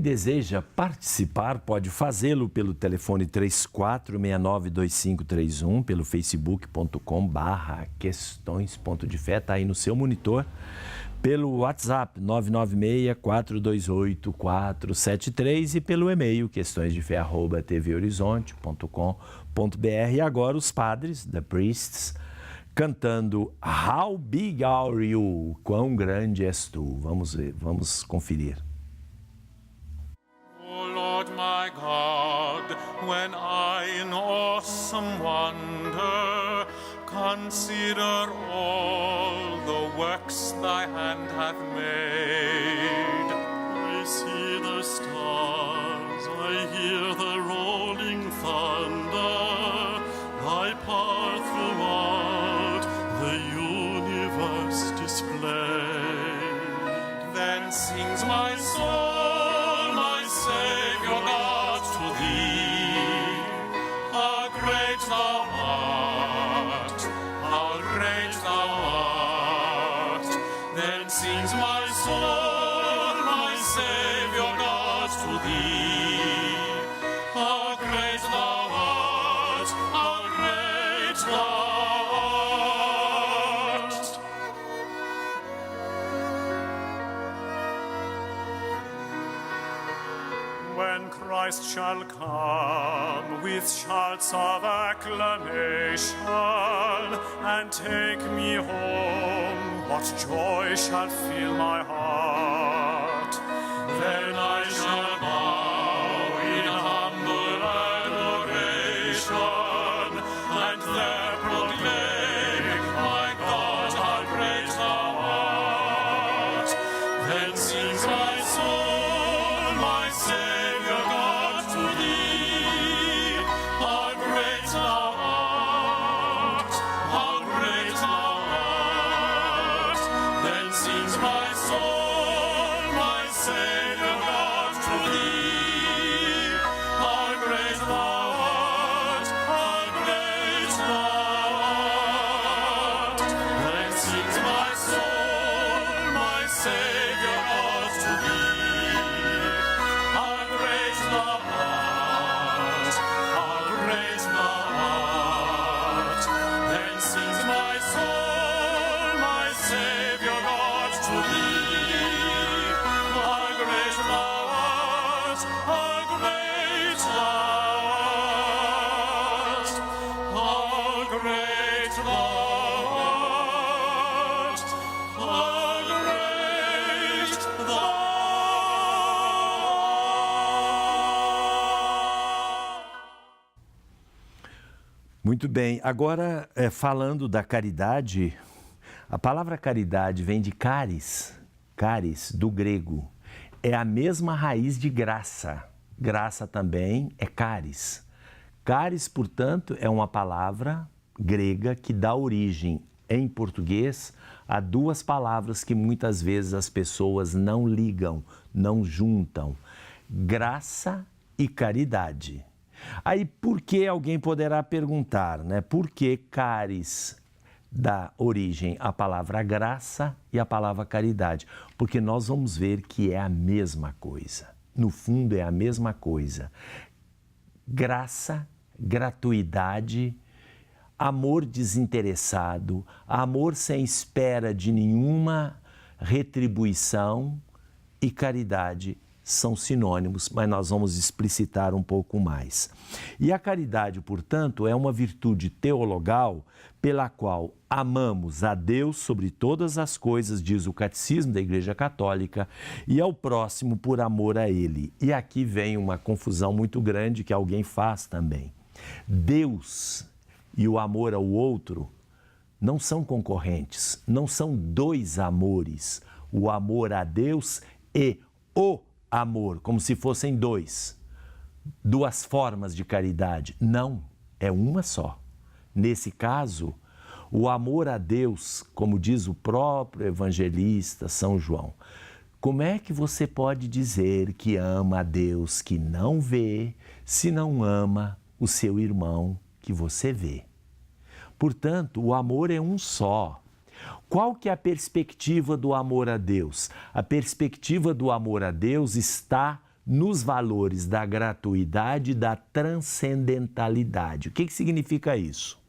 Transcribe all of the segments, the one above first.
Quem deseja participar pode fazê-lo pelo telefone 34692531, pelo facebook.com/questões.de-fé, está aí no seu monitor, pelo WhatsApp 996-428-473 e pelo e-mail questõesdefé@tvhorizonte.com.br. E agora os padres, The Priests, cantando How Big Are You? Quão grande és tu? Vamos ver, vamos conferir. O Lord my God, when I in awesome wonder consider all the works thy hand hath made, I see the stars, I hear the rolling thunder, thy power throughout the universe displayed. Then sings my soul, my Savior God, to thee. How great thou art, how great thou art. Then sings my soul, my Savior God, to thee. How great thou art, how great thou art. When Christ shall come with shouts of acclamation and take me home, what joy shall fill my heart? Then I shall bow in humble adoration and there proclaim, my God, how great thou art. Then sings my soul, my Savior God, to thee. How great thou art, how great thou art. Then sings my soul, my Savior God, to thee. How great thou art, how great thou art. Then sings my soul, my Savior God, to thee. How great thou art, how great thou art. Then sings my soul, my Savior God, to thee. How great thou art, how great thou art. How great thou art, how great thou art. Muito bem, agora falando da caridade, a palavra caridade vem de caris, caris do grego, é a mesma raiz de graça, graça também é caris. Caris, portanto, é uma palavra grega que dá origem em português a duas palavras que muitas vezes as pessoas não ligam, não juntam, graça e caridade. Aí, por que alguém poderá perguntar, né? Por que caris dá origem à palavra graça e à palavra caridade? Porque nós vamos ver que é a mesma coisa. No fundo, é a mesma coisa. Graça, gratuidade, amor desinteressado, amor sem espera de nenhuma retribuição e caridade são sinônimos, mas nós vamos explicitar um pouco mais. E a caridade, portanto, é uma virtude teologal pela qual amamos a Deus sobre todas as coisas, diz o Catecismo da Igreja Católica, e ao próximo por amor a Ele. E aqui vem uma confusão muito grande que alguém faz também. Deus e o amor ao outro não são concorrentes, não são dois amores, o amor a Deus e o amor, como se fossem duas formas de caridade. Não, é uma só. Nesse caso, o amor a Deus, como diz o próprio evangelista São João, como é que você pode dizer que ama a Deus que não vê, se não ama o seu irmão que você vê? Portanto, o amor é um só. Qual que é a perspectiva do amor a Deus? A perspectiva do amor a Deus está nos valores da gratuidade e da transcendentalidade. O que significa isso?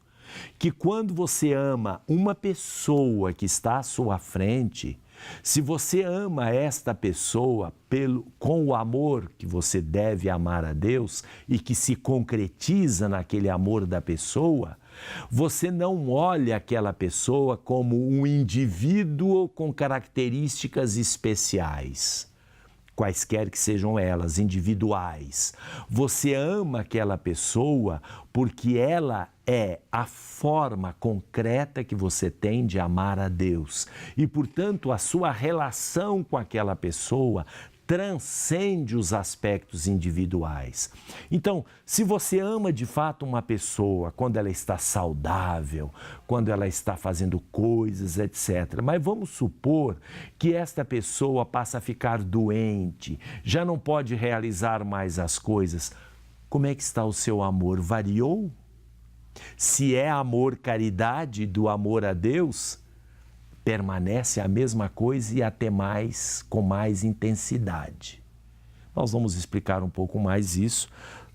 Que quando você ama uma pessoa que está à sua frente, se você ama esta pessoa com o amor que você deve amar a Deus e que se concretiza naquele amor da pessoa, você não olha aquela pessoa como um indivíduo com características especiais, quaisquer que sejam elas, individuais. Você ama aquela pessoa porque ela é a forma concreta que você tem de amar a Deus. E, portanto, a sua relação com aquela pessoa transcende os aspectos individuais. Então, se você ama de fato uma pessoa quando ela está saudável, quando ela está fazendo coisas, etc. Mas vamos supor que esta pessoa passa a ficar doente, já não pode realizar mais as coisas. Como é que está o seu amor? Variou? Se é amor caridade do amor a Deus, permanece a mesma coisa e até mais, com mais intensidade. Nós vamos explicar um pouco mais isso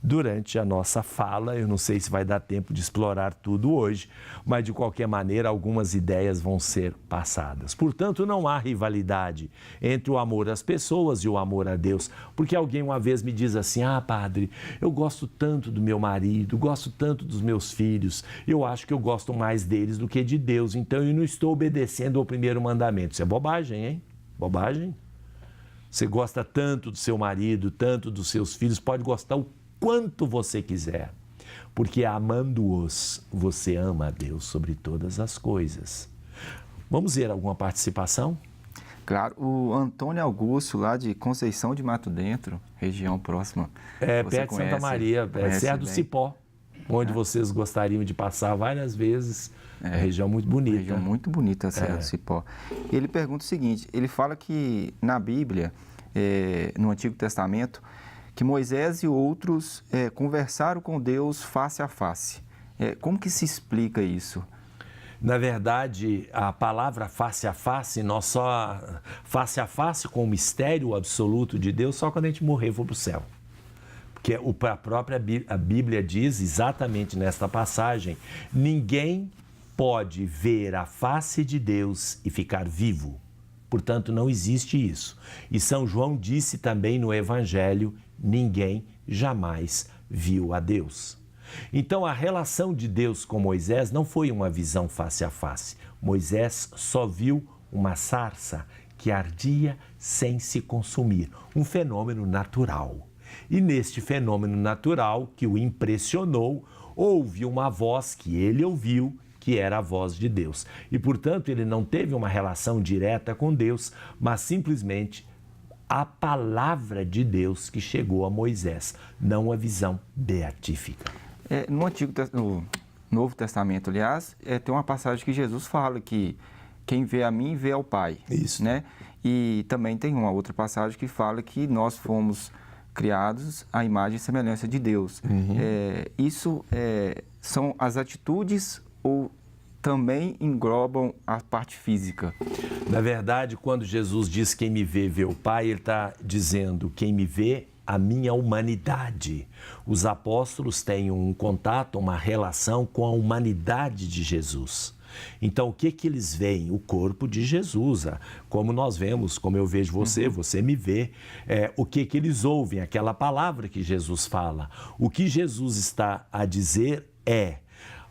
durante a nossa fala. Eu não sei se vai dar tempo de explorar tudo hoje, mas de qualquer maneira algumas ideias vão ser passadas. Portanto, não há rivalidade entre o amor às pessoas e o amor a Deus, porque alguém uma vez me diz assim: padre, eu gosto tanto do meu marido, gosto tanto dos meus filhos, eu acho que eu gosto mais deles do que de Deus, então eu não estou obedecendo ao primeiro mandamento. Isso é bobagem, hein? Bobagem. Você gosta tanto do seu marido, tanto dos seus filhos, pode gostar o quanto você quiser, porque amando-os, você ama a Deus sobre todas as coisas. Vamos ver alguma participação? Claro, o Antônio Augusto, lá de Conceição de Mato Dentro, região próxima. Perto de Santa Maria, Serra do Cipó, onde vocês gostariam de passar várias vezes. É uma região muito bonita. Região muito bonita, a Serra do Cipó. Ele pergunta o seguinte, ele fala que na Bíblia, no Antigo Testamento, que Moisés e outros conversaram com Deus face a face. Como que se explica isso? Na verdade, a palavra face a face, nós só face a face com o mistério absoluto de Deus só quando a gente morrer e for para o céu. Porque a própria Bíblia diz exatamente nesta passagem, ninguém pode ver a face de Deus e ficar vivo. Portanto, não existe isso. E São João disse também no Evangelho, ninguém jamais viu a Deus. Então, a relação de Deus com Moisés não foi uma visão face a face. Moisés só viu uma sarça que ardia sem se consumir, um fenômeno natural. E neste fenômeno natural que o impressionou, houve uma voz que ele ouviu, que era a voz de Deus. E, portanto, ele não teve uma relação direta com Deus, mas simplesmente a palavra de Deus que chegou a Moisés, não a visão beatífica. No Novo Testamento, aliás, tem uma passagem que Jesus fala que quem vê a mim, vê ao Pai. Isso. Né? E também tem uma outra passagem que fala que nós fomos criados à imagem e semelhança de Deus. Uhum. Isso são as atitudes ou também englobam a parte física? Na verdade, quando Jesus diz quem me vê, vê o Pai, ele está dizendo quem me vê, a minha humanidade. Os apóstolos têm um contato, uma relação com a humanidade de Jesus. Então, o que eles veem? O corpo de Jesus, como nós vemos, como eu vejo você, você me vê. O que eles ouvem? Aquela palavra que Jesus fala. O que Jesus está a dizer é: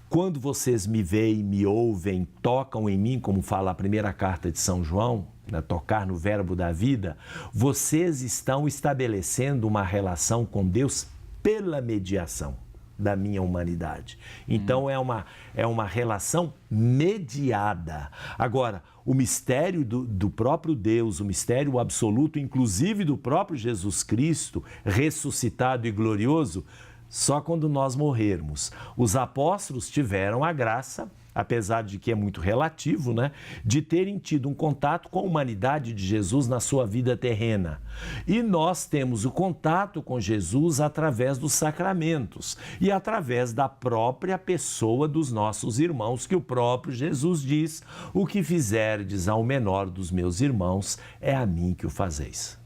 quando vocês me veem, me ouvem, tocam em mim, como fala a primeira carta de São João, tocar no verbo da vida, vocês estão estabelecendo uma relação com Deus pela mediação da minha humanidade. Então, é uma relação mediada. Agora, o mistério do próprio Deus, o mistério absoluto, inclusive do próprio Jesus Cristo, ressuscitado e glorioso, só quando nós morrermos. Os apóstolos tiveram a graça, apesar de que é muito relativo, né, de terem tido um contato com a humanidade de Jesus na sua vida terrena. E nós temos o contato com Jesus através dos sacramentos e através da própria pessoa dos nossos irmãos, que o próprio Jesus diz: o que fizerdes ao menor dos meus irmãos, é a mim que o fazeis.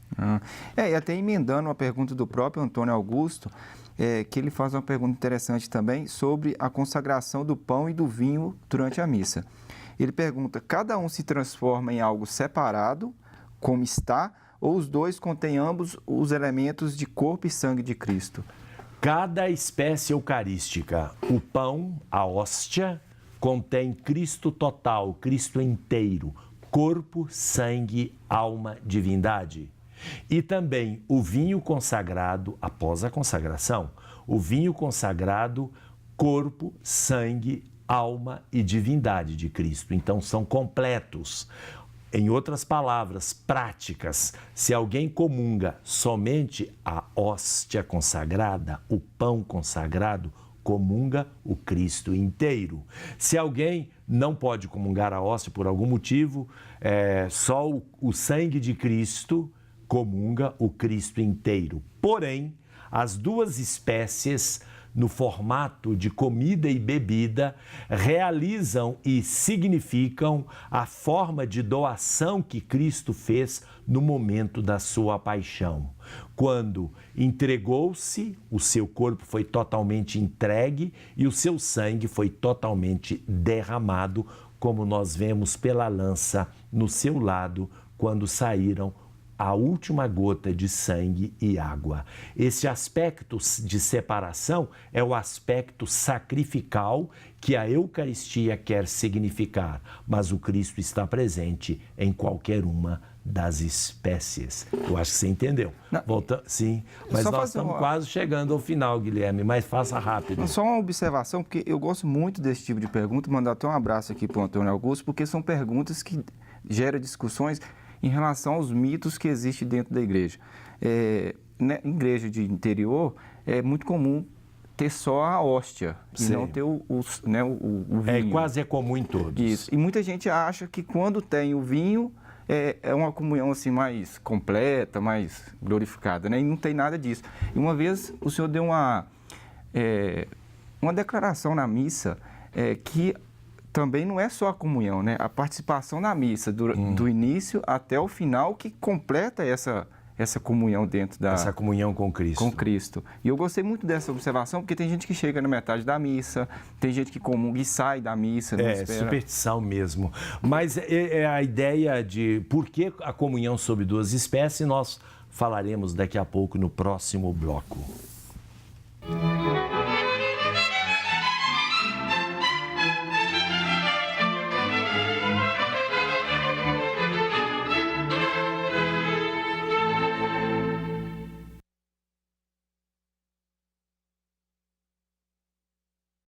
E até emendando uma pergunta do próprio Antônio Augusto, que ele faz uma pergunta interessante também sobre a consagração do pão e do vinho durante a missa. Ele pergunta, cada um se transforma em algo separado, como está, ou os dois contêm ambos os elementos de corpo e sangue de Cristo? Cada espécie eucarística, o pão, a hóstia, contém Cristo total, Cristo inteiro, corpo, sangue, alma, divindade. E também o vinho consagrado, após a consagração, o vinho consagrado, corpo, sangue, alma e divindade de Cristo. Então são completos. Em outras palavras, práticas, se alguém comunga somente a hóstia consagrada, o pão consagrado, comunga o Cristo inteiro. Se alguém não pode comungar a hóstia por algum motivo, só o sangue de Cristo comunga o Cristo inteiro. Porém, as duas espécies, no formato de comida e bebida, realizam e significam a forma de doação que Cristo fez no momento da sua paixão. Quando entregou-se, o seu corpo foi totalmente entregue e o seu sangue foi totalmente derramado, como nós vemos pela lança no seu lado, quando saíram a última gota de sangue e água. Esse aspecto de separação é o aspecto sacrificial que a Eucaristia quer significar, mas o Cristo está presente em qualquer uma das espécies. Eu acho que você entendeu. Sim, mas nós estamos quase chegando ao final, Guilherme, mas faça rápido. Só uma observação, porque eu gosto muito desse tipo de pergunta, mandar até um abraço aqui para o Antônio Augusto, porque são perguntas que geram discussões em relação aos mitos que existem dentro da igreja. Em igreja de interior, é muito comum ter só a hóstia e não ter o vinho. Quase é comum em todos. Isso. E muita gente acha que quando tem o vinho, é uma comunhão assim mais completa, mais glorificada, né? E não tem nada disso. E uma vez o senhor deu uma declaração na missa que também não é só a comunhão, né? A participação na missa, do início até o final, que completa essa comunhão dentro da... Essa comunhão com Cristo. Com Cristo. E eu gostei muito dessa observação, porque tem gente que chega na metade da missa, tem gente que comunga e sai da missa. Superstição mesmo. Mas é a ideia de por que a comunhão sobre duas espécies, nós falaremos daqui a pouco no próximo bloco.